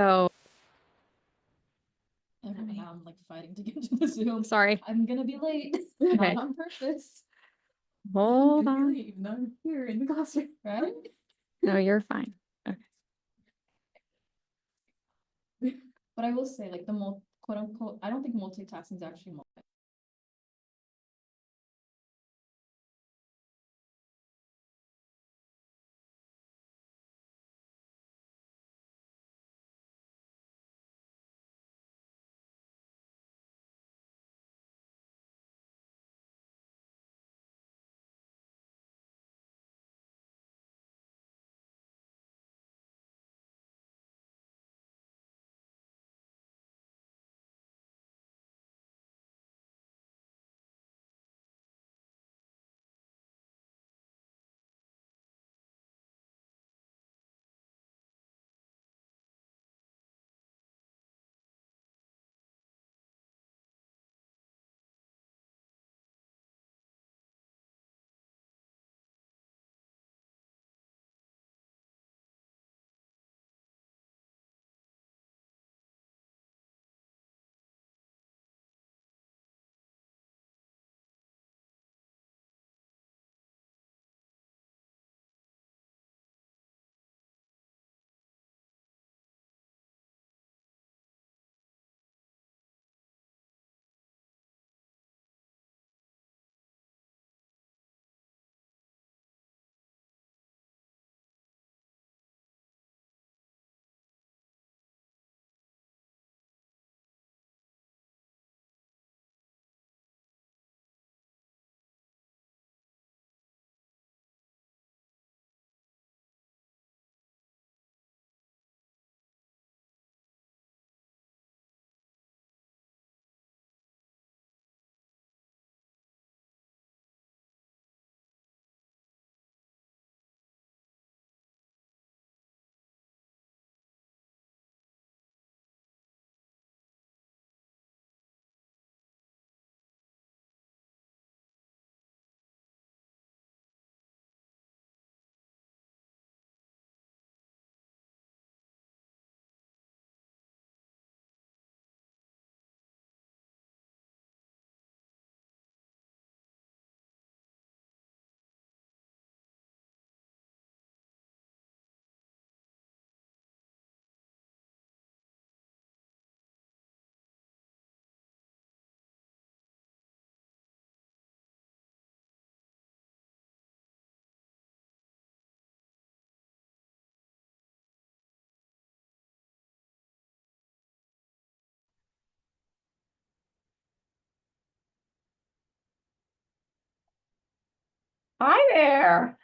So, And now I'm like fighting to get to the Zoom. sorry. I'm gonna be late. Okay. Not on purpose. Hold on. Even though I'm here in the classroom, right? No, you're fine. Okay. But I will say, like the quote unquote, I don't think multitasking is actually Hi there.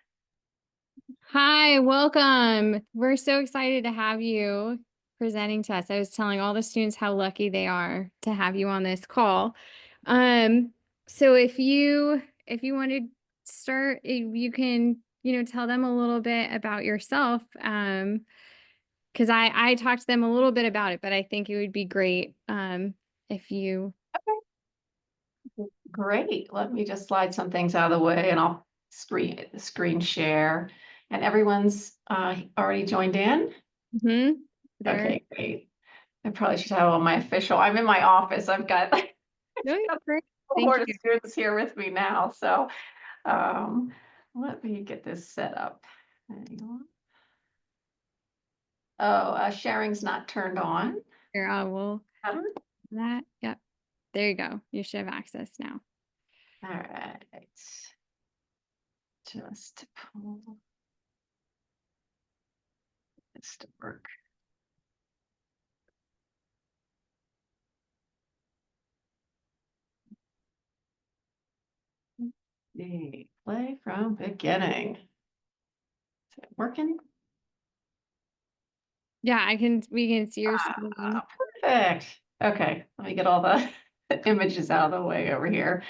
Hi, welcome. We're so excited to have you presenting to us. I was telling all the students how lucky they are to have you on this call. So if you want to start, you can, tell them a little bit about yourself. Because I talked to them a little bit about it, but I think it would be great if you. Great. Let me just slide some things out of the way and I'll screen share. And everyone's already joined in? Okay, great. I probably should have all my official. I'm in my office. I've got like Great. a board of students here with me now. So let me get this set up. Hang on. Oh, sharing's not turned on. Here, I will. That. Yep. There you go. You should have access now. All right. Just pull this to work. Play from beginning. Is it working? Yeah, we can see your screen. Perfect. Okay, let me get all the images out of the way over here.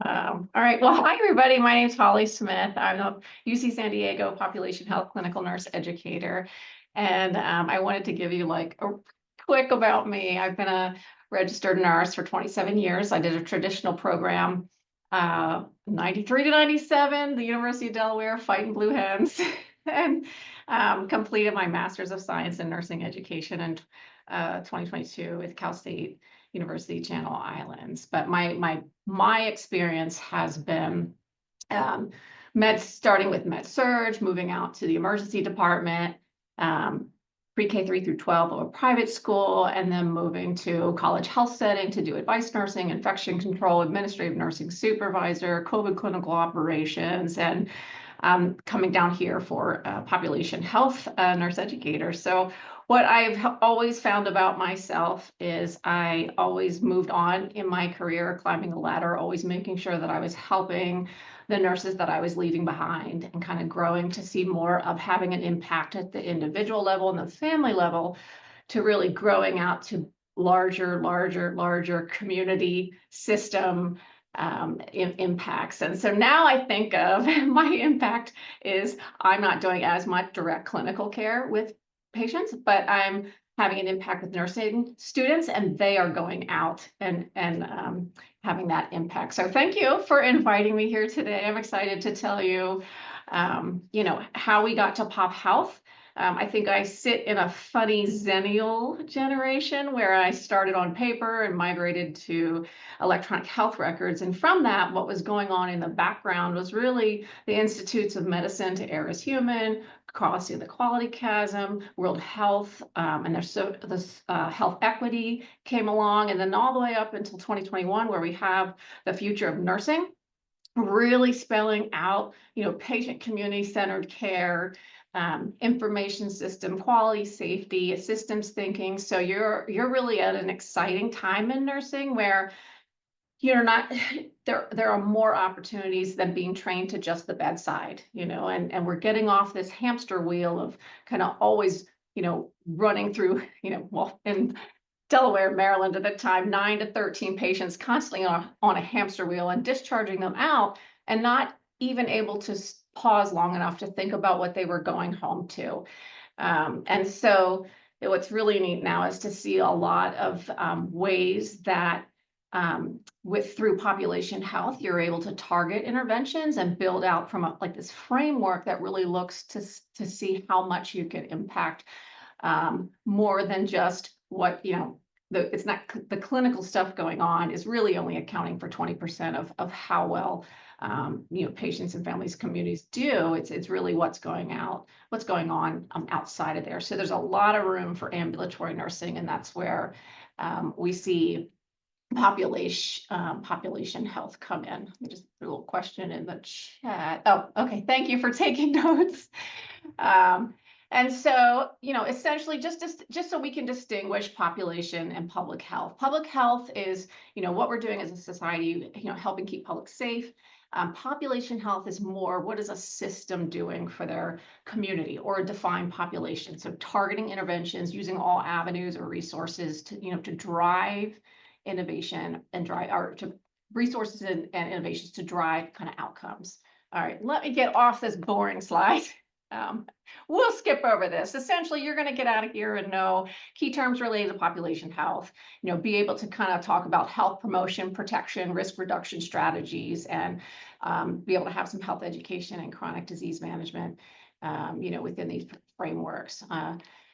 All right, well, hi everybody. My name is Holly Smith. I'm the UC San Diego Population Health Clinical Nurse Educator. And I wanted to give you like a quick about me. I've been a registered nurse for 27 years. I did a traditional program, 93 to 97, the University of Delaware, fighting blue hens. and completed my Master's of Science in Nursing Education in 2022 with Cal State University Channel Islands. But my experience has been starting with med surg, moving out to the emergency department, pre-K 3 through 12 of a private school, and then moving to college health setting to do advice nursing, infection control, administrative nursing supervisor, COVID clinical operations, and coming down here for population health nurse educator. So what I've always found about myself is I always moved on in my career, climbing the ladder, always making sure that I was helping the nurses that I was leaving behind and kind of growing to see more of having an impact at the individual level and the family level, to really growing out to larger community system impacts. And so now I think of my impact is I'm not doing as much direct clinical care with patients, but I'm having an impact with nursing students, and they are going out and having that impact. So thank you for inviting me here today. I'm excited to tell you, how we got to Pop Health. I think I sit in a funny Zennial generation where I started on paper and migrated to electronic health records. And from that, what was going on in the background was really the Institutes of Medicine to Err is Human, Crossing the Quality Chasm, World Health, and there's this health equity came along, and then all the way up until 2021, where we have the future of nursing, really spelling out, patient community-centered care, information system, quality, safety, systems thinking. So you're really at an exciting time in nursing where you're not there are more opportunities than being trained to just the bedside, and we're getting off this hamster wheel of kind of always, running through, well, in Delaware, Maryland at the time, 9 to 13 patients constantly on a hamster wheel and discharging them out and not even able to pause long enough to think about what they were going home to. And so what's really neat now is to see a lot of ways that through population health, you're able to target interventions and build out from like this framework that really looks to see how much you can impact, more than just what, it's not the clinical stuff going on is really only accounting for 20% of how well, patients and families, communities do. It's really what's going on outside of there. So there's a lot of room for ambulatory nursing, and that's where we see population health come in. Just a little question in the chat. Oh, okay. Thank you for taking notes. And so, essentially just so we can distinguish population and public health. Public health is, what we're doing as a society, helping keep public safe. Population health is more, what is a system doing for their community or a defined population? So targeting interventions, using all avenues or resources to drive innovation and resources and innovations to drive kind of outcomes. All right, let me get off this boring slide. We'll skip over this. Essentially, you're going to get out of here and know key terms related to population health, be able to kind of talk about health promotion, protection, risk reduction strategies, and be able to have some health education and chronic disease management, within these frameworks.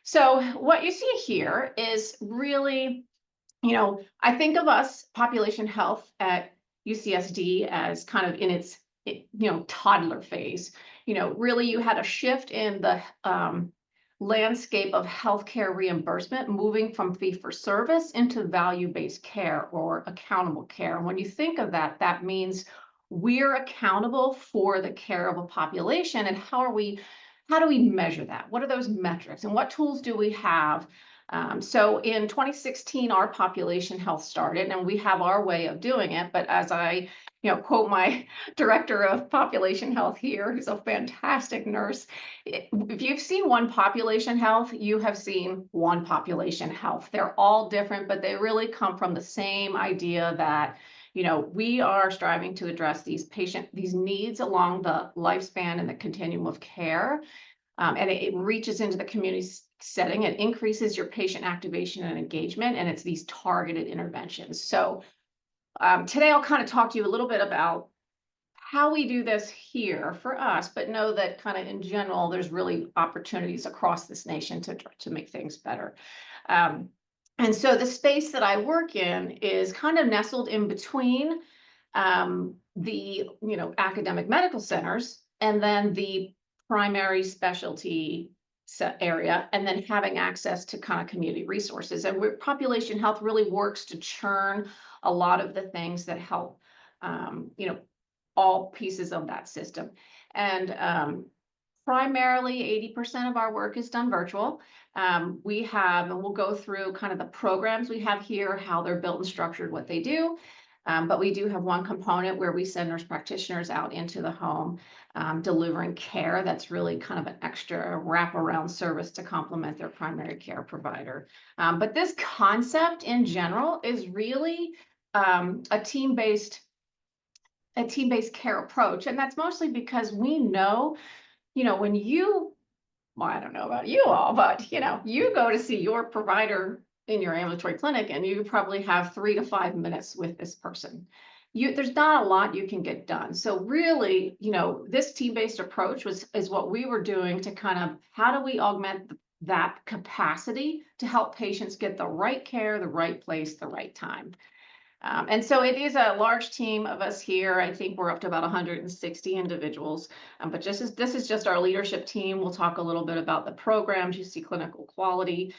So what you see here is really, I think of us population health at UCSD as kind of in its, toddler phase. Really you had a shift in the landscape of healthcare reimbursement, moving from fee-for-service into value-based care or accountable care. And when you think of that, that means we're accountable for the care of a population. And how do we measure that? What are those metrics and what tools do we have? So in 2016, our population health started, and we have our way of doing it. But as I, quote my director of population health here, who's a fantastic nurse, if you've seen one population health, you have seen one population health. They're all different, but they really come from the same idea that, we are striving to address these needs along the lifespan and the continuum of care. And it reaches into the community setting. It increases your patient activation and engagement, and it's these targeted interventions. So today I'll kind of talk to you a little bit about how we do this here for us, but know that kind of in general, there's really opportunities across this nation to make things better. And so the space that I work in is kind of nestled in between the academic medical centers and then the primary specialty area, and then having access to kind of community resources. And where population health really works to churn a lot of the things that help all pieces of that system. And primarily 80% of our work is done virtual. We have, and we'll go through kind of the programs we have here, how they're built and structured, what they do. But we do have one component where we send nurse practitioners out into the home, delivering care that's really kind of an extra wraparound service to complement their primary care provider. But this concept in general is really a team-based care approach. And that's mostly because we know, when well, I don't know about you all, but you go to see your provider in your ambulatory clinic and you probably have 3 to 5 minutes with this person. There's not a lot you can get done. So really, this team-based approach is what we were doing to kind of, how do we augment that capacity to help patients get the right care, the right place, the right time. And so it is a large team of us here. I think we're up to about 160 individuals. But this is just our leadership team. We'll talk a little bit about the programs. You see clinical quality,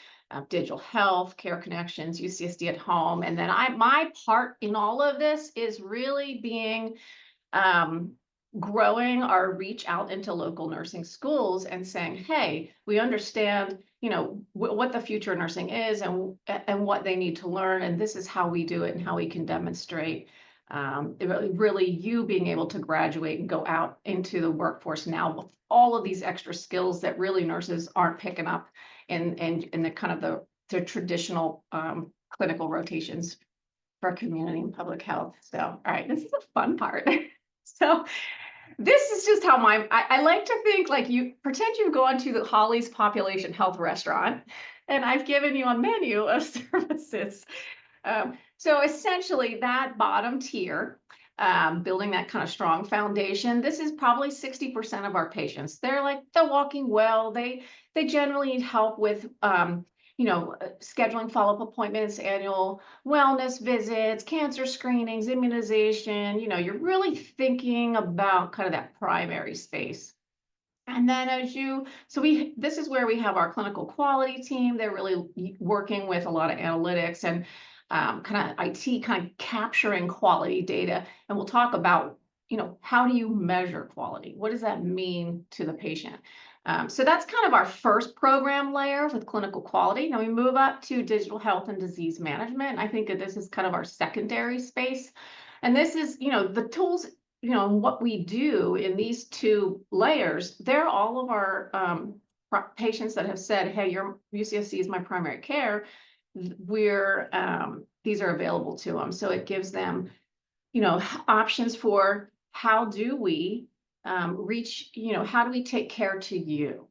digital health, care connections, UCSD at home. And then my part in all of this is really being growing our reach out into local nursing schools and saying, hey, we understand what the future of nursing is and what they need to learn, and this is how we do it and how we can demonstrate really you being able to graduate and go out into the workforce now with all of these extra skills that really nurses aren't picking up in the kind of the traditional clinical rotations for community and public health. So, all right, this is a fun part. So this is just how I like to think, like, you pretend you've gone to the Holly's Population Health Restaurant and I've given you a menu of services. So essentially that bottom tier, building that kind of strong foundation, this is probably 60% of our patients. They're walking well. They generally need help with scheduling follow-up appointments, annual wellness visits, cancer screenings, immunization. You're really thinking about kind of that primary space. And then this is where we have our clinical quality team. They're really working with a lot of analytics and kind of IT, kind of capturing quality data. And we'll talk about, how do you measure quality? What does that mean to the patient? So that's kind of our first program layer with clinical quality. Now we move up to digital health and disease management. I think that this is kind of our secondary space. And this is, the tools, what we do in these two layers, they're all of our patients that have said, hey, your UCSD is my primary care. These are available to them. So it gives them, options for how do we reach, how do we take care to you,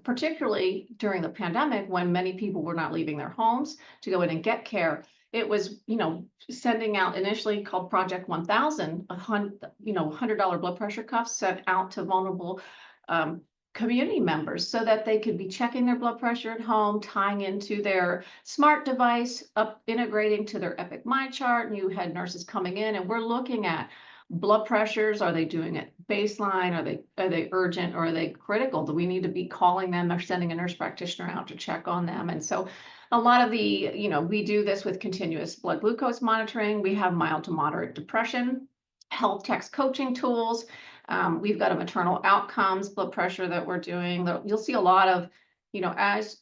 particularly during the pandemic when many people were not leaving their homes to go in and get care. It was, sending out initially called Project 1000, $100 blood pressure cuffs sent out to vulnerable community members so that they could be checking their blood pressure at home, tying into their smart device, integrating to their Epic MyChart. And you had nurses coming in and we're looking at blood pressures. Are they doing it baseline? Are they urgent or are they critical? Do we need to be calling them or sending a nurse practitioner out to check on them? And so a lot of we do this with continuous blood glucose monitoring. We have mild to moderate depression, health text coaching tools. We've got a maternal outcomes blood pressure that we're doing. You'll see a lot of, as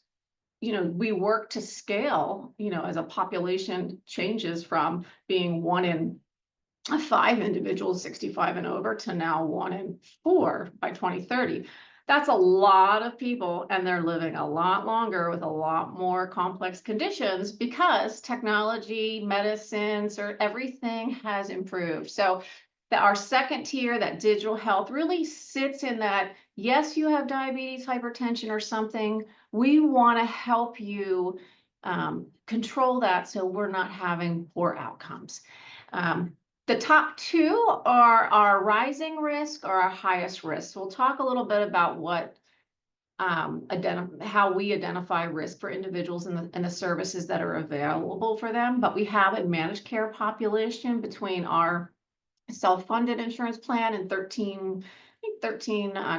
we work to scale, as a population changes from being 1 in 5 individuals 65 and over to now 1 in 4 by 2030. That's a lot of people, and they're living a lot longer with a lot more complex conditions because technology, medicines, or everything has improved. So our second tier, that digital health, really sits in that, yes, you have diabetes, hypertension, or something. We want to help you control that so we're not having poor outcomes. The top two are our rising risk or our highest risk. We'll talk a little bit about what how we identify risk for individuals and the services that are available for them. But we have a managed care population between our self-funded insurance plan and 13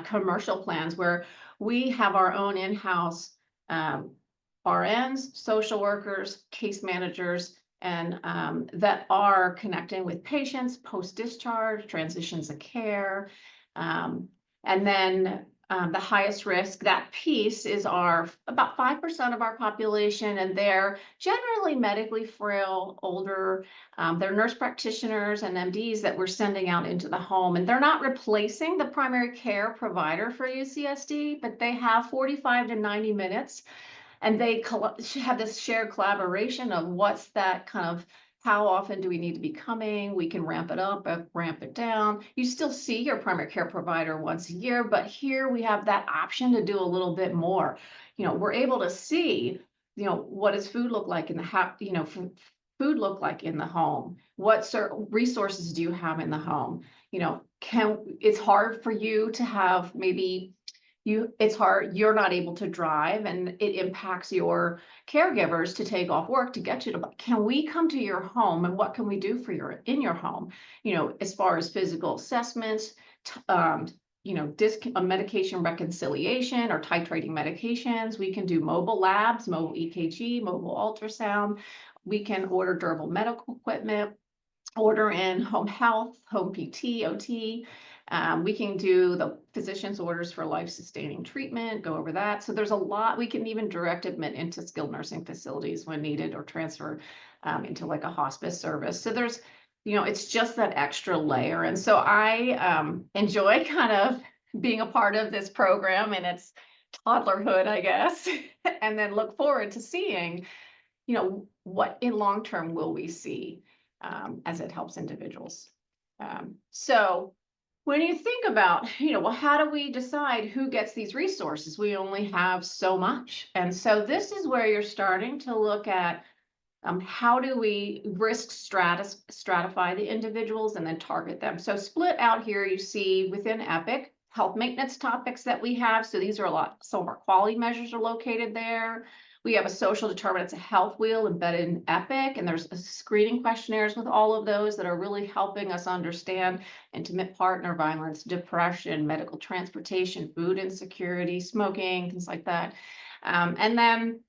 commercial plans where we have our own in-house RNs, social workers, case managers, and that are connecting with patients post-discharge, transitions of care. And then the highest risk, that piece is about 5% of our population, and they're generally medically frail, older. They're nurse practitioners and MDs that we're sending out into the home, and they're not replacing the primary care provider for UCSD, but they have 45 to 90 minutes, and they have this shared collaboration of what's that kind of, how often do we need to be coming? We can ramp it up, ramp it down. You still see your primary care provider once a year, but here we have that option to do a little bit more. We're able to see, what does food look like in the house, food look like in the home? What resources do you have in the home? It's hard for you to have maybe it's hard, you're not able to drive, and it impacts your caregivers to take off work to get you to, can we come to your home, and what can we do for in your home? As far as physical assessments, medication reconciliation or titrating medications, we can do mobile labs, mobile EKG, mobile ultrasound. We can order durable medical equipment, order in home health, home PT, OT. We can do the physician's orders for life-sustaining treatment, go over that. So there's a lot. We can even direct admit into skilled nursing facilities when needed, or transfer into like a hospice service. So there's, it's just that extra layer. And so I enjoy kind of being a part of this program in its toddlerhood, I guess, and then look forward to seeing, what in long term will we see as it helps individuals. So when you think about, well, how do we decide who gets these resources? We only have so much. And so this is where you're starting to look at how do we risk stratify the individuals and then target them. So split out here, you see within EPIC, health maintenance topics that we have. So these are some of our quality measures are located there. We have a social determinants of health wheel embedded in EPIC, and there's screening questionnaires with all of those that are really helping us understand intimate partner violence, depression, medical transportation, food insecurity, smoking, things like that. And then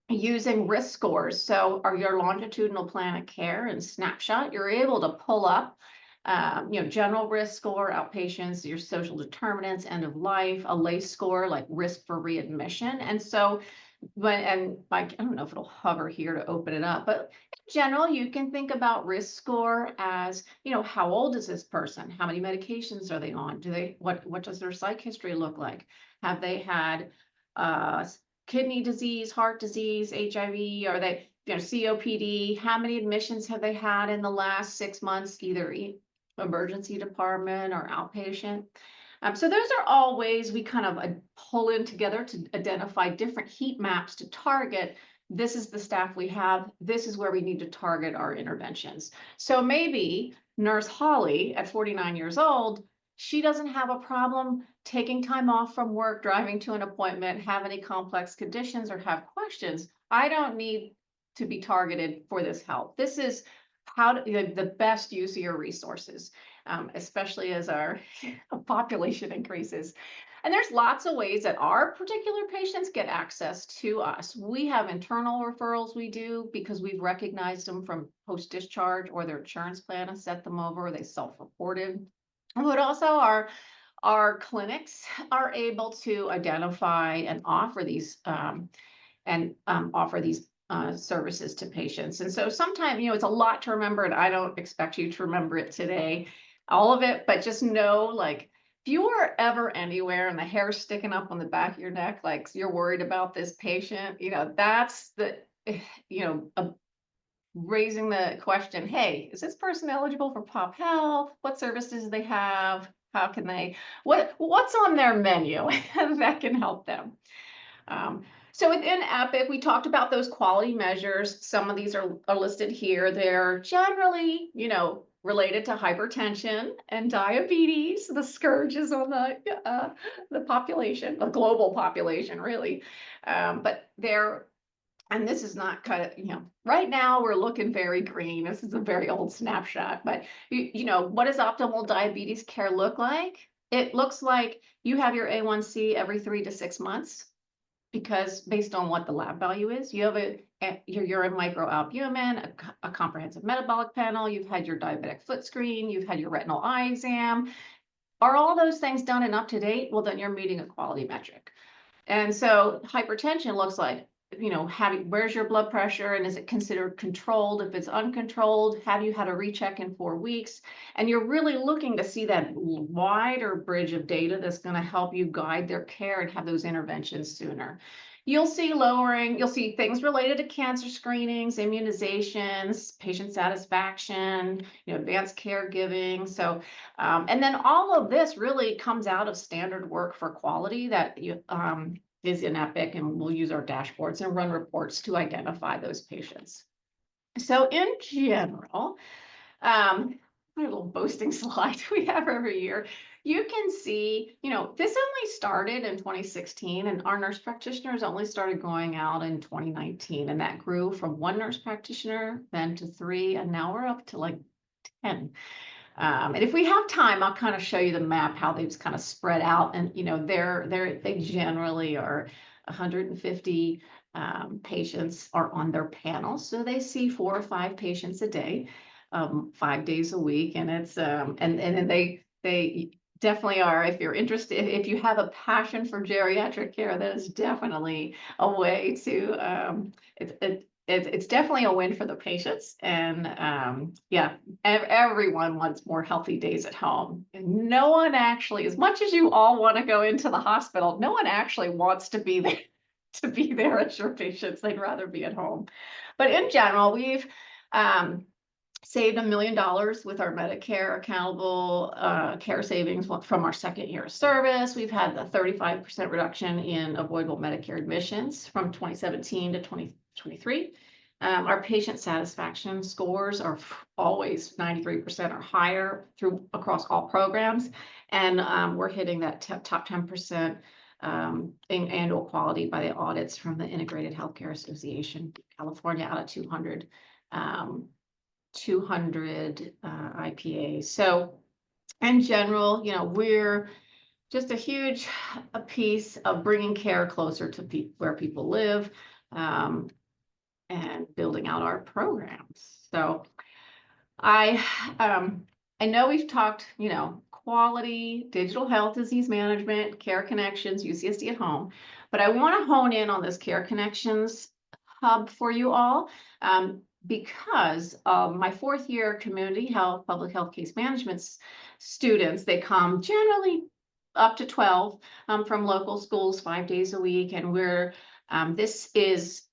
using risk scores. So your longitudinal plan of care and snapshot, you're able to pull up general risk score, outpatients, your social determinants, end of life, a LACE score, like risk for readmission. And so I don't know if it'll hover here to open it up, but in general, you can think about risk score as, how old is this person? How many medications are they on? What does their psych history look like? Have they had kidney disease, heart disease, HIV? Are they, COPD? How many admissions have they had in the last 6 months, either emergency department or outpatient? So those are all ways we kind of pull in together to identify different heat maps to target. This is the staff we have. This is where we need to target our interventions. So maybe Nurse Holly at 49 years old, she doesn't have a problem taking time off from work, driving to an appointment, have any complex conditions or have questions. I don't need to be targeted for this help. This is the best use of your resources, especially as our population increases. And there's lots of ways that our particular patients get access to us. We have internal referrals we do because we've recognized them from post-discharge, or their insurance plan has set them over, or they self-reported. But also our clinics are able to identify and offer these services to patients. And so sometimes, it's a lot to remember, and I don't expect you to remember it today, all of it, but just know, like, if you are ever anywhere and the hair's sticking up on the back of your neck, like you're worried about this patient, that's the, raising the question, hey, is this person eligible for pop health? What services do they have? How can they, what's on their menu that can help them? So within EPIC, we talked about those quality measures. Some of these are listed here. They're generally, related to hypertension and diabetes, the scourges on the population, the global population, really. But they're, and this is not kind of, right now we're looking very green. This is a very old snapshot, but what does optimal diabetes care look like? It looks like you have your A1C every 3 to 6 months, because based on what the lab value is, you have your urine microalbumin, a comprehensive metabolic panel, you've had your diabetic foot screen, you've had your retinal eye exam. Are all those things done and up to date? Well, then you're meeting a quality metric. And so hypertension looks like, where's your blood pressure and is it considered controlled? If it's uncontrolled, have you had a recheck in 4 weeks? And you're really looking to see that wider bridge of data that's going to help you guide their care and have those interventions sooner. You'll see things related to cancer screenings, immunizations, patient satisfaction, advanced caregiving. So, and then all of this really comes out of standard work for quality that is in Epic, and we'll use our dashboards and run reports to identify those patients. So in general, a little boasting slide we have every year, you can see, this only started in 2016, and our nurse practitioners only started going out in 2019, and that grew from 1 nurse practitioner, then to 3, and now we're up to like 10. And if we have time, I'll kind of show you the map, how they've kind of spread out. And, they generally are 150 patients are on their panel. So they see 4 or 5 patients a day, 5 days a week. And it's, and then they definitely are, if you're interested, if you have a passion for geriatric care, that is definitely a way to, it's definitely a win for the patients. And yeah, everyone wants more healthy days at home. And no one actually, as much as you all want to go into the hospital, no one actually wants to be there as your patients. They'd rather be at home. But in general, we've saved $1 million with our Medicare accountable care savings from our 2nd year of service. We've had the 35% reduction in avoidable Medicare admissions from 2017 to 2023. Our patient satisfaction scores are always 93% or higher across all programs. And we're hitting that top 10% in annual quality by the audits from the Integrated Healthcare Association, California, out of 200 IPAs. So in general, we're just a huge piece of bringing care closer to where people live, and building out our programs. So I know we've talked, quality, digital health, disease management, care connections, UCSD at home, but I want to hone in on this care connections hub for you all. Because of my 4th year community health, public health case management students, they come generally up to 12 from local schools 5 days a week. And this is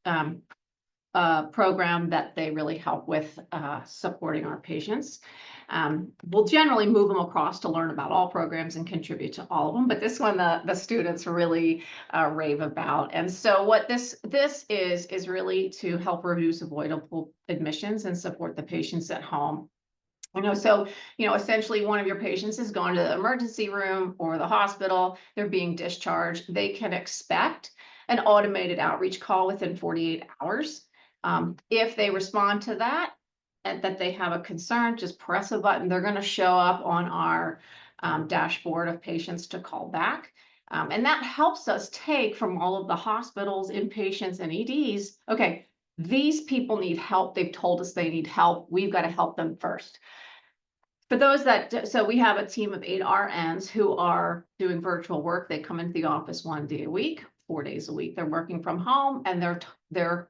a program that they really help with supporting our patients. We'll generally move them across to learn about all programs and contribute to all of them, but this one the students really rave about. And so what this is really to help reduce avoidable admissions and support the patients at home. So, essentially one of your patients is going to the emergency room or the hospital, they're being discharged. They can expect an automated outreach call within 48 hours. If they respond to that, and that they have a concern, just press a button. They're going to show up on our dashboard of patients to call back. And that helps us take from all of the hospitals, inpatients, and EDs, okay, these people need help. They've told us they need help. We've got to help them first. For those so we have a team of 8 RNs who are doing virtual work. They come into the office 1 day a week, 4 days a week. They're working from home, and they're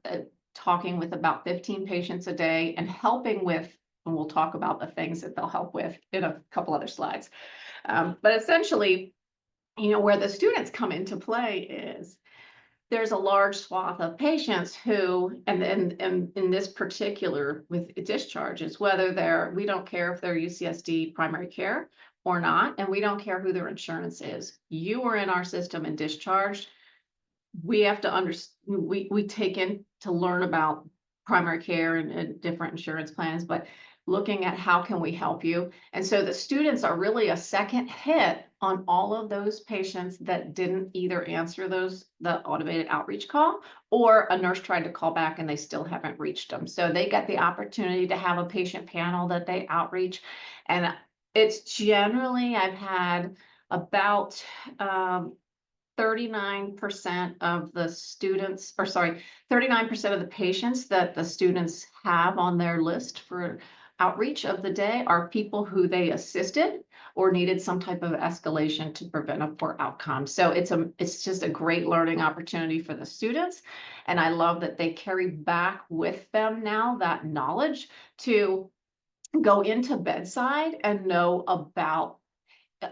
talking with about 15 patients a day and helping with, and we'll talk about the things that they'll help with in a couple other slides. But essentially, where the students come into play is there's a large swath of patients who, and in this particular with discharges, whether we don't care if they're UCSD primary care or not, and we don't care who their insurance is. You are in our system and discharged. We have to understand, we take in to learn about primary care and different insurance plans, but looking at how can we help you. And so the students are really a second hit on all of those patients that didn't either answer the automated outreach call, or a nurse tried to call back and they still haven't reached them. So they get the opportunity to have a patient panel that they outreach. And it's generally, I've had about 39% of the students, or sorry, 39% of the patients that the students have on their list for outreach of the day are people who they assisted or needed some type of escalation to prevent a poor outcome. So it's just a great learning opportunity for the students. And I love that they carry back with them now that knowledge to go into bedside and know about,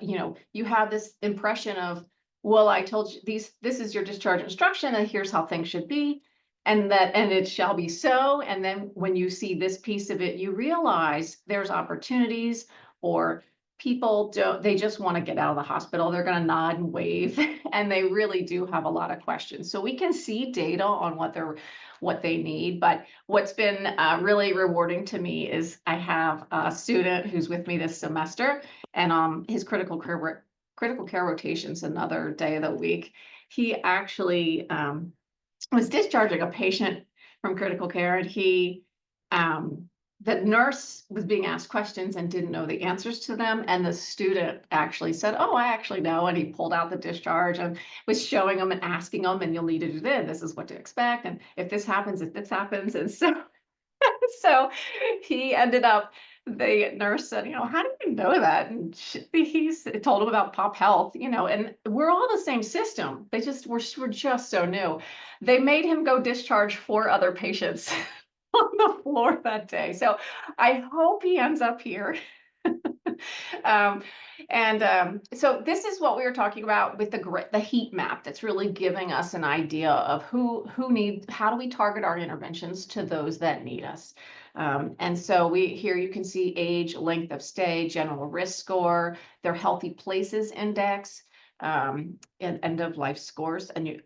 you have this impression of, well, I told you this is your discharge instruction and here's how things should be. And it shall be so. And then when you see this piece of it, you realize there's opportunities, or people they just want to get out of the hospital. They're going to nod and wave and they really do have a lot of questions. So we can see data on what they need. But what's been really rewarding to me is I have a student who's with me this semester, and his critical care rotation's another day of the week. He actually was discharging a patient from critical care, and the nurse was being asked questions and didn't know the answers to them. And the student actually said, "Oh, I actually know." And he pulled out the discharge and was showing them and asking them, "And you'll need to do this. This is what to expect. And if this happens, if this happens." And so so he ended up, the nurse said, "How do you know that?" And he's told him about pop health, and we're all the same system. We're just so new. They made him go discharge 4 other patients on the floor that day. So I hope he ends up here. Um, so this is what we were talking about with the heat map that's really giving us an idea of how do we target our interventions to those that need us. And so here you can see age, length of stay, general risk score, their healthy places index, and end of life scores, and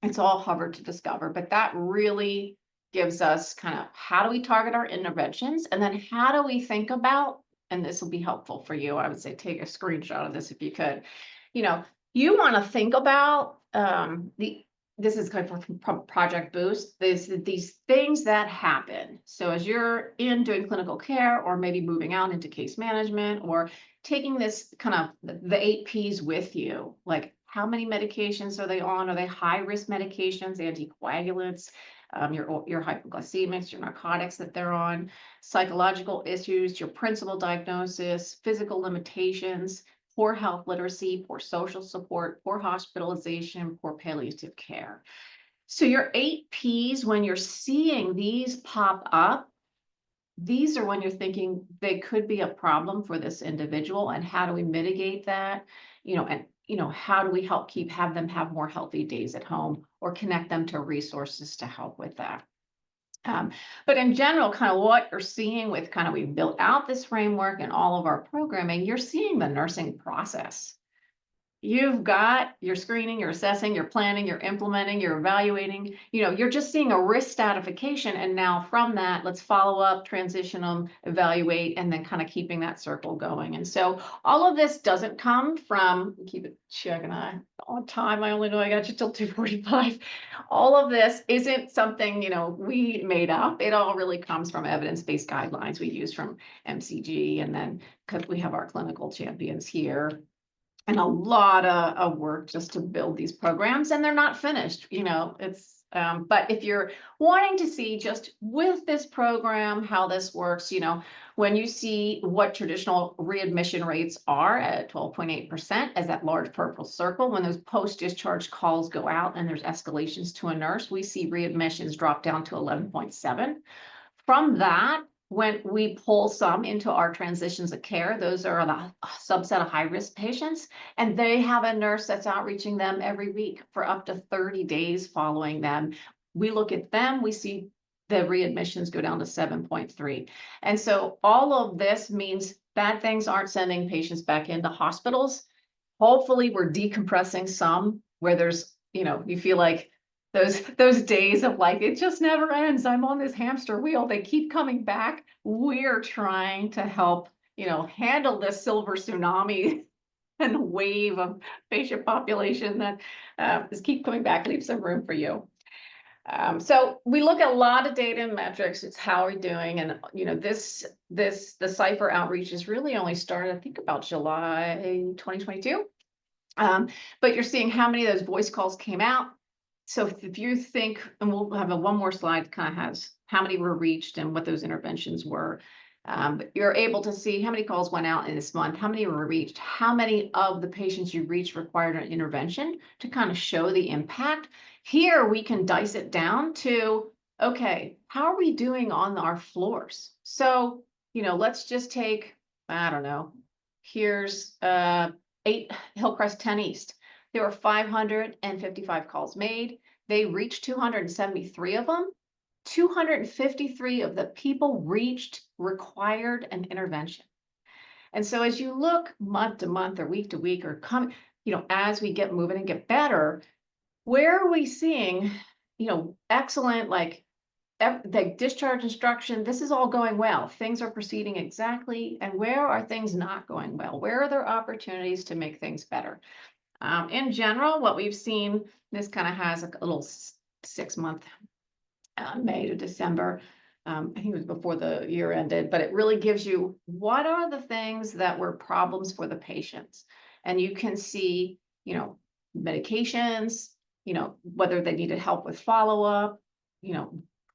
it's all Hover to Discover, but that really gives us kind of how do we target our interventions, and then how do we think about, and this will be helpful for you. I would say take a screenshot of this if you could. You want to think about this is kind of Project Boost. These things that happen. So as you're doing clinical care, or maybe moving out into case management, or taking this kind of the 8 Ps with you, like how many medications are they on? Are they high risk medications, anticoagulants, your hypoglycemics, your narcotics that they're on, psychological issues, your principal diagnosis, physical limitations, poor health literacy, poor social support, poor hospitalization, poor palliative care. So your 8 Ps, when you're seeing these pop up, these are when you're thinking they could be a problem for this individual, and how do we mitigate that? How do we have them have more healthy days at home, or connect them to resources to help with that? But in general, kind of what you're seeing with we've built out this framework and all of our programming, you're seeing the nursing process. You've got your screening, your assessing, your planning, you're implementing, you're evaluating, you're just seeing a risk stratification. And now from that, let's follow up, transition them, evaluate, and then kind of keeping that circle going. And so all of this doesn't come from, keep it checking on time. I only know I got you till 2:45. All of this isn't something, we made up. It all really comes from evidence-based guidelines we use from MCG. And then because we have our clinical champions here, and a lot of work just to build these programs, and they're not finished, but if you're wanting to see just with this program, how this works, when you see what traditional readmission rates are at 12.8% as that large purple circle, when those post-discharge calls go out and there's escalations to a nurse, we see readmissions drop down to 11.7. From that, when we pull some into our transitions of care, those are the subset of high-risk patients, and they have a nurse that's outreaching them every week for up to 30 days following them. We look at them, we see the readmissions go down to 7.3. And so all of this means bad things aren't sending patients back into hospitals. Hopefully we're decompressing some where there's, you feel like those days of like, it just never ends. I'm on this hamster wheel. They keep coming back. We're trying to help, handle this silver tsunami and wave of patient population that just keep coming back, leave some room for you. So we look at a lot of data and metrics. It's how we're doing, and the Cypher outreach is really only started, I think, about July 2022. But you're seeing how many of those voice calls came out. So if you think, and we'll have one more slide, kind of has how many were reached and what those interventions were. But you're able to see how many calls went out in this month, how many were reached, how many of the patients you reached required an intervention to kind of show the impact. Here we can dice it down to, okay, how are we doing on our floors? So, let's just take, I don't know, here's 8 Hillcrest 10 East. There were 555 calls made. They reached 273 of them. 253 of the people reached required an intervention. And so as you look month to month or week to week or as we get moving and get better, where are we seeing, excellent, like the discharge instruction, this is all going well. Things are proceeding exactly. And where are things not going well? Where are there opportunities to make things better? In general, what we've seen, this kind of has a little 6-month May to December. I think it was before the year ended, but it really gives you what are the things that were problems for the patients. And you can see, medications, whether they needed help with follow-up,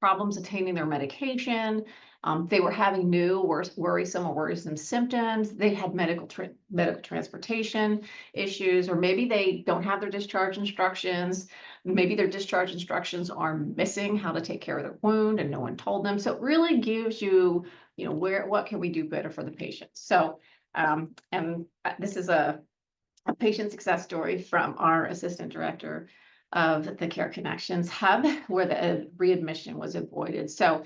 problems attaining their medication. They were having new worrisome or worrisome symptoms. They had medical transportation issues, or maybe they don't have their discharge instructions. Maybe their discharge instructions are missing how to take care of their wound and no one told them. So it really gives you, what can we do better for the patient? So, and this is a patient success story from our assistant director of the Care Connections Hub, where the readmission was avoided. So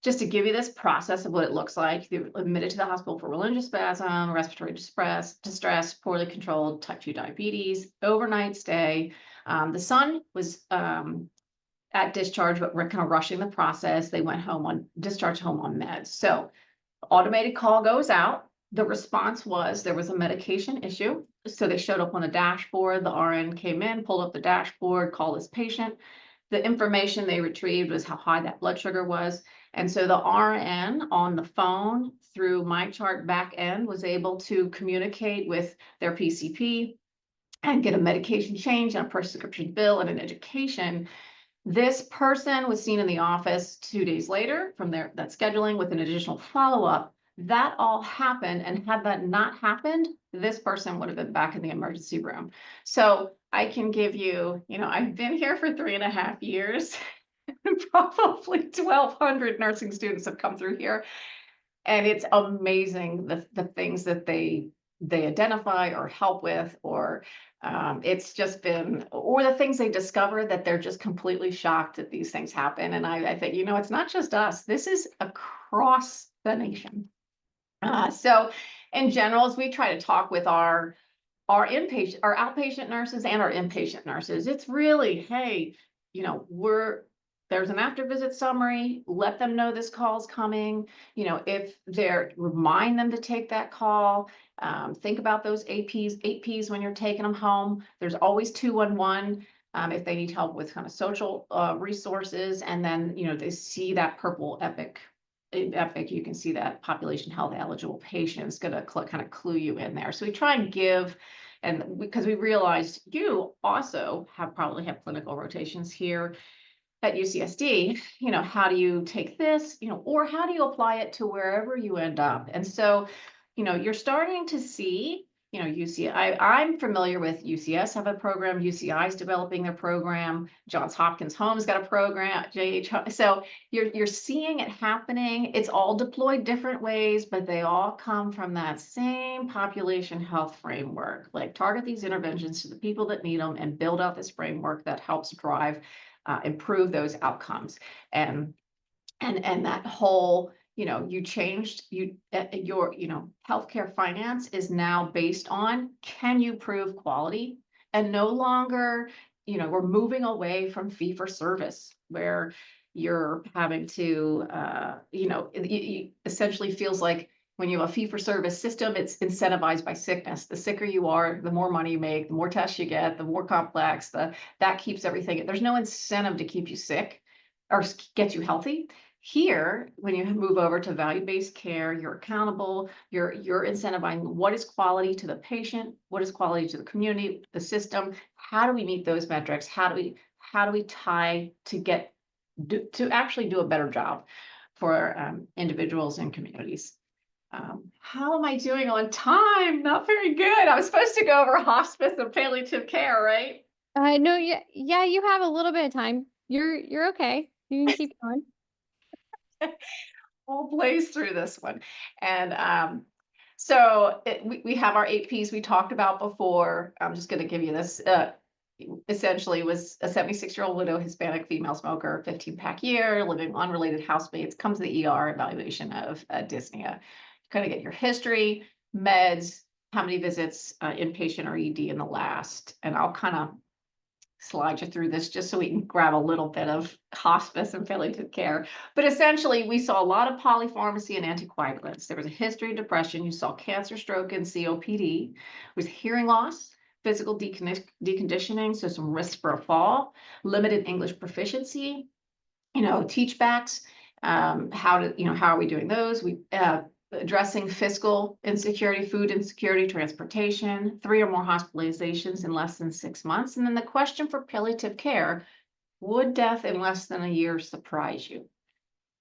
just to give you this process of what it looks like, they were admitted to the hospital for laryngeal spasm, respiratory distress, poorly controlled type 2 diabetes, overnight stay. The son was at discharge, but we're kind of rushing the process. They went home on discharge home on meds. So automated call goes out. The response was there was a medication issue. So they showed up on the dashboard. The RN came in, pulled up the dashboard, called this patient. The information they retrieved was how high that blood sugar was. And so the RN on the phone through MyChart back end was able to communicate with their PCP and get a medication change and a prescription bill and an education. This person was seen in the office 2 days later from that scheduling with an additional follow-up. That all happened, and had that not happened, this person would have been back in the emergency room. So I can give you, I've been here for 3.5 years. Probably 1,200 nursing students have come through here. And it's amazing the things that they identify or help with, or it's just been, or the things they discover that they're just completely shocked that these things happen. And I think, it's not just us. This is across the nation. So in general, as we try to talk with our outpatient nurses and our inpatient nurses, it's really, hey, there's an after visit summary, let them know this call's coming. If remind them to take that call. Think about those 8 Ps when you're taking them home. There's always 211 if they need help with kind of social resources. And then, they see that purple Epic, you can see that population health eligible patients going to kind of clue you in there. So we try and give, and because we realized you also probably have clinical rotations here at UCSD, how do you take this, or how do you apply it to wherever you end up? And so, you're starting to see, I'm familiar with UCS have a program, UCI is developing their program, Johns Hopkins Home's got a program, JH. So you're seeing it happening. It's all deployed different ways, but they all come from that same population health framework, like target these interventions to the people that need them and build out this framework that helps drive improve those outcomes. And that whole, you changed your, healthcare finance is now based on, can you prove quality? And no longer, we're moving away from fee for service where you're having to, it essentially feels like when you have a fee for service system, it's incentivized by sickness. The sicker you are, the more money you make, the more tests you get, the more complex, that keeps everything. There's no incentive to keep you sick or get you healthy. Here, when you move over to value-based care, you're accountable, you're incentivizing what is quality to the patient, what is quality to the community, the system. How do we meet those metrics? How do we tie to actually do a better job for individuals and communities? How am I doing on time? Not very good. I was supposed to go over hospice and palliative care, right? No, yeah, you have a little bit of time. You're okay. You can keep going. We'll blaze through this one. And so we have our 8Ps we talked about before. I'm just going to give you this. Essentially was a 76-year-old widow, Hispanic female smoker, 15-pack year, living unrelated housemates, comes to the ER evaluation of dyspnea. You kind of get your history, meds, how many visits inpatient or ED in the last, and I'll kind of slide you through this just so we can grab a little bit of hospice and palliative care. But essentially, we saw a lot of polypharmacy and anticoagulants. There was a history of depression. You saw cancer, stroke, and COPD. There was hearing loss, physical deconditioning, so some risk for a fall, limited English proficiency, teach backs. How are we doing those? We addressing fiscal insecurity, food insecurity, transportation, 3 or more hospitalizations in less than 6 months. And then the question for palliative care, would death in less than a year surprise you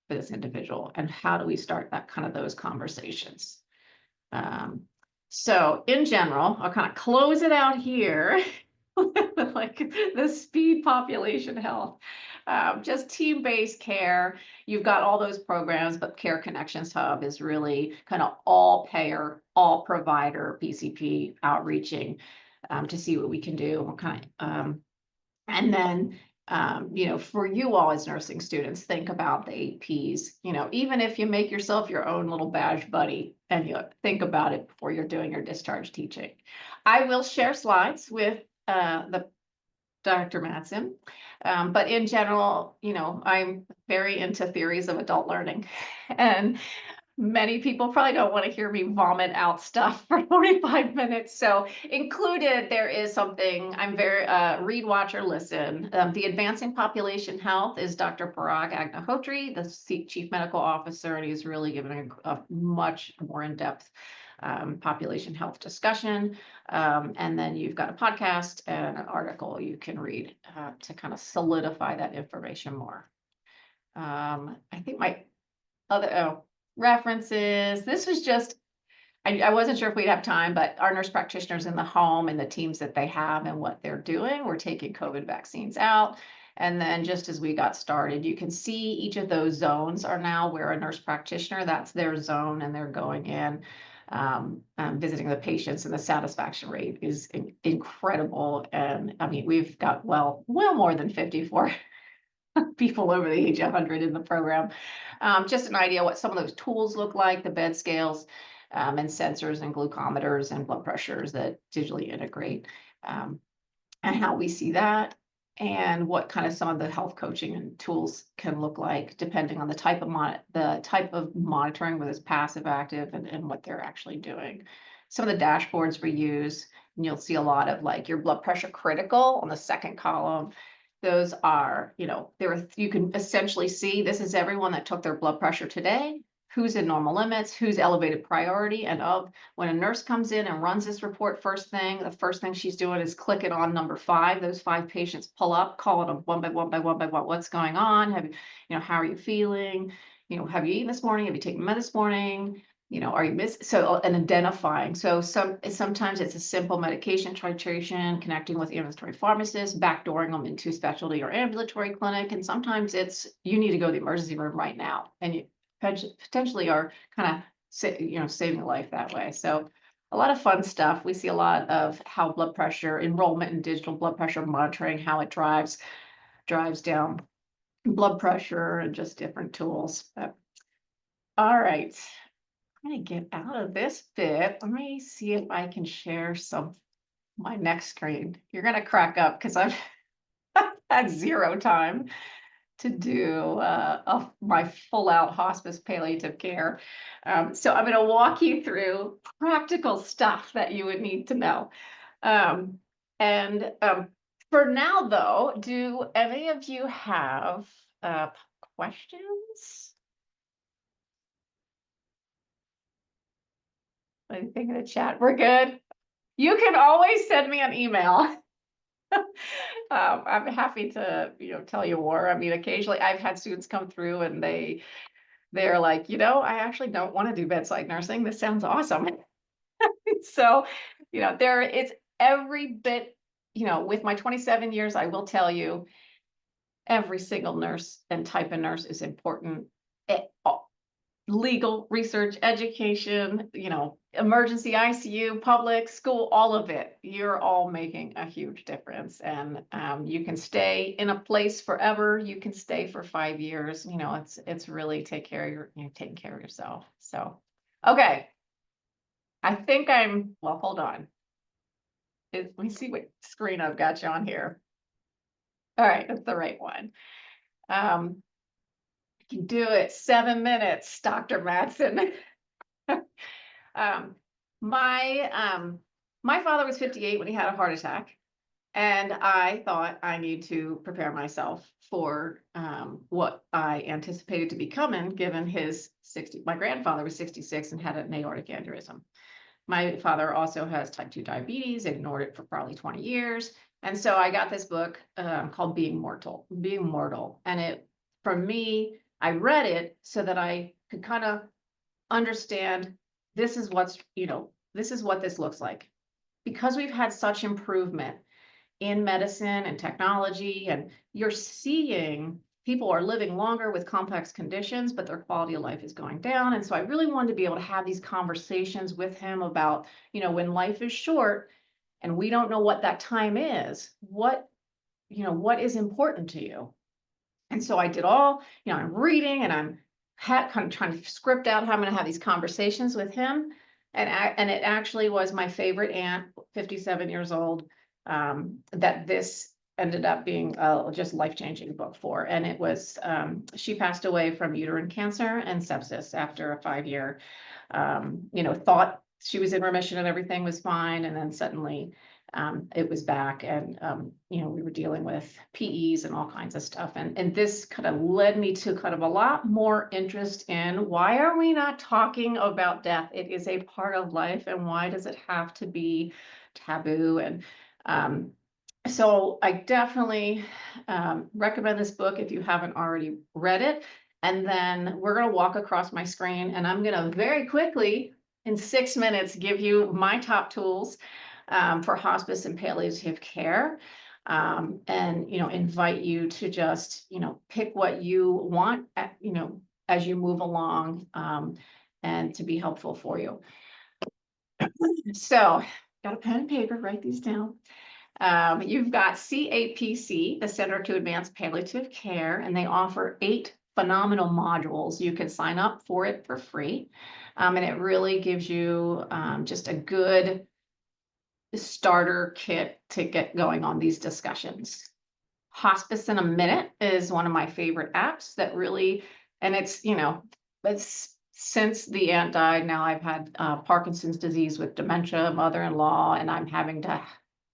for this individual? And how do we start those conversations? So in general, I'll kind of close it out here with like the speed population health. Just team-based care. You've got all those programs, but Care Connections Hub is really kind of all payer, all provider, PCP outreaching to see what we can do. And then, for you all as nursing students, think about the 8Ps. Even if you make yourself your own little badge buddy and you think about it before you're doing your discharge teaching. I will share slides with the Dr. Madsen. But in general, I'm very into theories of adult learning. And many people probably don't want to hear me vomit out stuff for 45 minutes. So included, there is something I'm very read, watch, or listen. The Advancing Population Health is Dr. Parag Agnihotri, the Chief Medical Officer, and he's really given a much more in-depth population health discussion. And then you've got a podcast and an article you can read to kind of solidify that information more. I think my other references, this was just, I wasn't sure if we'd have time, but our nurse practitioners in the home and the teams that they have and what they're doing, we're taking COVID vaccines out. And then just as we got started, you can see each of those zones are now where a nurse practitioner, that's their zone, and they're going in, visiting the patients, and the satisfaction rate is incredible. And I mean, we've got well more than 54 people over the age of 100 in the program. Just an idea what some of those tools look like, the bed scales, and sensors and glucometers and blood pressures that digitally integrate, and how we see that, and what kind of some of the health coaching and tools can look like depending on the type of monitoring, whether it's passive, active, and what they're actually doing. Some of the dashboards we use, and you'll see a lot of like your blood pressure critical on the second column. Those are, you can essentially see this is everyone that took their blood pressure today, who's in normal limits, who's elevated priority, and when a nurse comes in and runs this report first thing, the first thing she's doing is clicking on number 5. Those 5 patients pull up, calling them one by one by one by one. What's going on? How are you feeling? Have you eaten this morning? Have you taken med this morning? Are you and identifying. So sometimes it's a simple medication titration, connecting with ambulatory pharmacists, backdooring them into specialty or ambulatory clinic. And sometimes it's, you need to go to the emergency room right now. And you potentially are kind of, saving a life that way. So a lot of fun stuff. We see a lot of how blood pressure enrollment in digital blood pressure monitoring, how it drives down blood pressure and just different tools. But, all right. I'm going to get out of this bit. Let me see if I can share my next screen. You're going to crack up because had zero time to do my full out hospice palliative care. So I'm going to walk you through practical stuff that you would need to know. And for now, though, do any of you have questions? Anything in the chat? We're good. You can always send me an email. I'm happy to, tell you more. I mean, occasionally I've had students come through and they're like, I actually don't want to do bedside nursing. This sounds awesome. So, there it's every bit, with my 27 years, I will tell you, every single nurse and type of nurse is important. Legal, research, education, emergency ICU, public, school, all of it. You're all making a huge difference. And you can stay in a place forever. You can stay for 5 years. It's really taking care of yourself. So, okay. I think well, hold on. Let me see what screen I've got you on here. All right, that's the right one. You can do it 7 minutes, Dr. Madsen. My father was 58 when he had a heart attack, and I thought I need to prepare myself for what I anticipated to be coming, given his 60. My grandfather was 66 and had an aortic aneurysm. My father also has type 2 diabetes, ignored it for probably 20 years. And so I got this book called Being Mortal. And for me, I read it so that I could kind of understand this is what this looks like. Because we've had such improvement in medicine and technology, and you're seeing people are living longer with complex conditions, but their quality of life is going down. And so I really wanted to be able to have these conversations with him about, when life is short and we don't know what that time is, what is important to you. And so I did all, I'm reading and I'm kind of trying to script out how I'm going to have these conversations with him. And it actually was my favorite aunt, 57 years old, that this ended up being just life-changing book for. And it was, she passed away from uterine cancer and sepsis after a 5-year, thought she was in remission and everything was fine. And then suddenly it was back, and we were dealing with PEs and all kinds of stuff. And this kind of led me to kind of a lot more interest in why are we not talking about death? It is a part of life, and why does it have to be taboo? And so I definitely recommend this book if you haven't already read it. And then we're going to walk across my screen, and I'm going to very quickly, in 6 minutes, give you my top tools for hospice and palliative care, and invite you to just pick what you want as you move along, and to be helpful for you. So, got a pen and paper, write these down. You've got CAPC, the Center to Advance Palliative Care, and they offer 8 phenomenal modules. You can sign up for it for free, and it really gives you just a good starter kit to get going on these discussions. Hospice in a Minute is one of my favorite apps that really, and it's since the aunt died, now I've had Parkinson's disease with dementia, mother-in-law, and I'm having to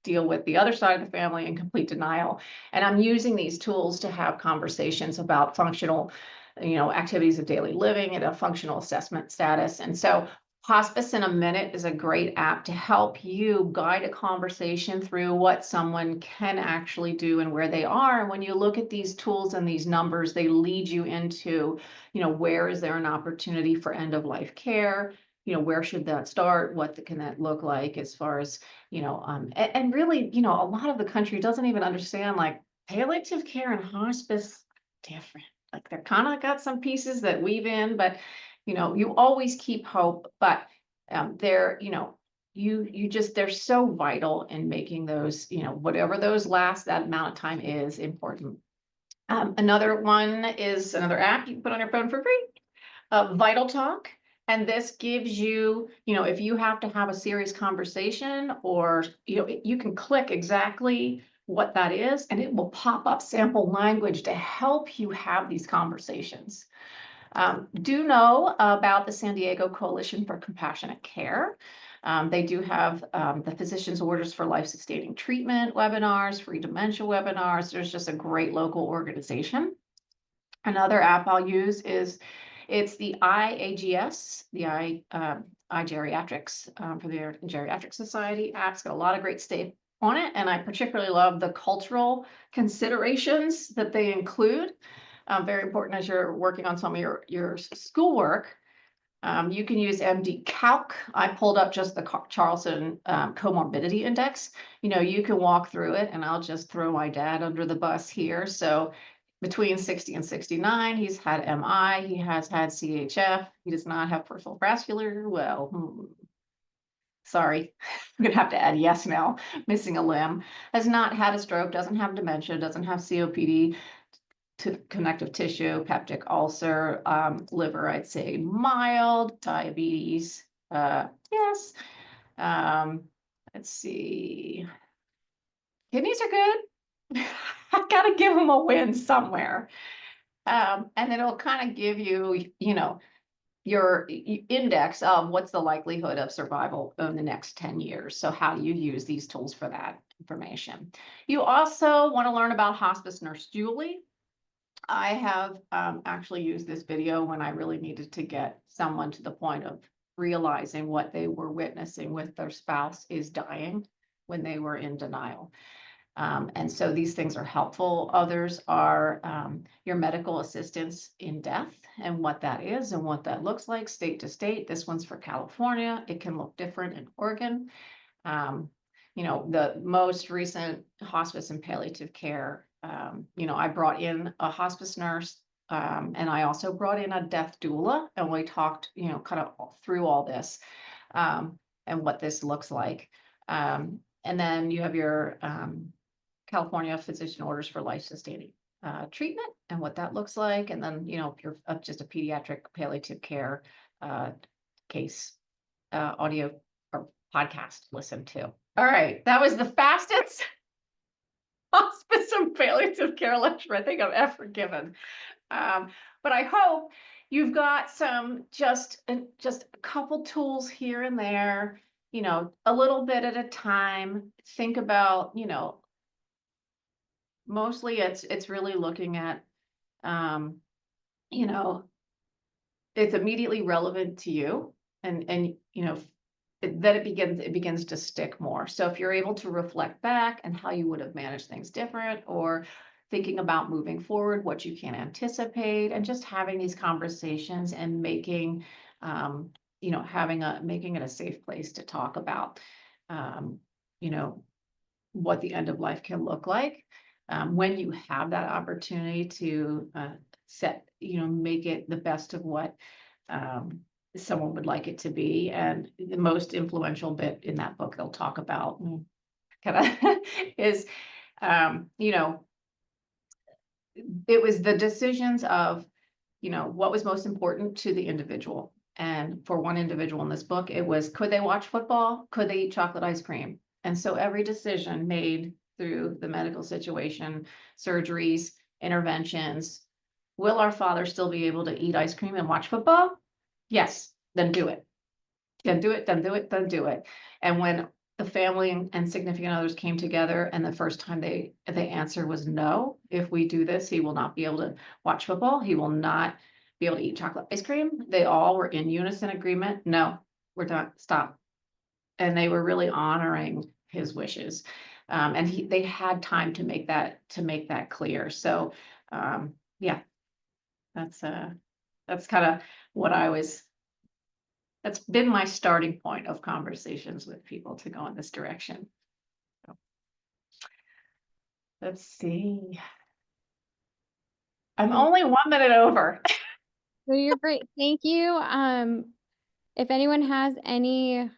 deal with the other side of the family in complete denial. And I'm using these tools to have conversations about functional, activities of daily living and a functional assessment status. And so Hospice in a Minute is a great app to help you guide a conversation through what someone can actually do and where they are. And when you look at these tools and these numbers, they lead you into, where is there an opportunity for end of life care? Where should that start? What can that look like as far as, and really, a lot of the country doesn't even understand like palliative care and hospice different. Like they're kind of got some pieces that weave in, but you always keep hope, but they're, they're so vital in making those, whatever that amount of time is important. Another one is another app you can put on your phone for free, Vital Talk. And this gives you, if you have to have a serious conversation or, you can click exactly what that is, and it will pop up sample language to help you have these conversations. Do know about the San Diego Coalition for Compassionate Care. They do have the Physician's Orders for Life-Sustaining Treatment webinars, free dementia webinars. There's just a great local organization. Another app I'll use is it's the IAGS, the iGeriatrics for the American Geriatric Society app. It's got a lot of great stuff on it, and I particularly love the cultural considerations that they include. Very important as you're working on some of your schoolwork. You can use MD Calc. I pulled up just the Charleston Comorbidity Index. You know, you can walk through it, and I'll just throw my dad under the bus here. So between 60 and 69, he's had MI, he has had CHF, he does not have peripheral vascular. Well, sorry, I'm gonna have to add yes now, missing a limb, has not had a stroke, doesn't have dementia, doesn't have COPD, connective tissue, peptic ulcer, liver, I'd say mild, diabetes, yes. Let's see, kidneys are good. I gotta give them a win somewhere. And then it'll kind of give you, you know, your index of what's the likelihood of survival in the next 10 years. So how do you use these tools for that information? You also want to learn about hospice nurse Julie. I have actually used this video when I really needed to get someone to the point of realizing what they were witnessing with their spouse is dying when they were in denial. And so these things are helpful. Others are your medical assistance in death and what that is and what that looks like state to state. This one's for California. It can look different in Oregon. You know, the most recent hospice and palliative care, you know, I brought in a hospice nurse and I also brought in a death doula, and we talked, you know, kind of through all this and what this looks like. And then you have your California Physician Orders for Life-Sustaining Treatment and what that looks like. And then, you know, if you're just a pediatric palliative care case audio or podcast listen to. All right, that was the fastest hospice and palliative care lecture I think I've ever given. But I hope you've got some just a couple tools here and there, you know, a little bit at a time. Think about, you know, mostly it's really looking at, you know, it's immediately relevant to you, and you know, then it begins to stick more. So if you're able to reflect back and how you would have managed things different, or thinking about moving forward, what you can anticipate, and just having these conversations and making, you know, making it a safe place to talk about, you know, what the end of life can look like. When you have that opportunity to set, you know, make it the best of what someone would like it to be. And the most influential bit in that book they'll talk about kind of is, you know, it was the decisions of, you know, what was most important to the individual. And for one individual in this book, it was, could they watch football? Could they eat chocolate ice cream? And so every decision made through the medical situation, surgeries, interventions, will our father still be able to eat ice cream and watch football? Yes, then do it. Then do it, then do it, then do it. And when the family and significant others came together, and the first time the answer was no, if we do this, he will not be able to watch football. He will not be able to eat chocolate ice cream. They all were in unison agreement. No, we're done. Stop. And they were really honoring his wishes. And they had time to make that clear. So yeah, that's kind of what that's been my starting point of conversations with people to go in this direction. So, let's see. I'm only 1 minute over. So you're great. Thank you. If anyone has any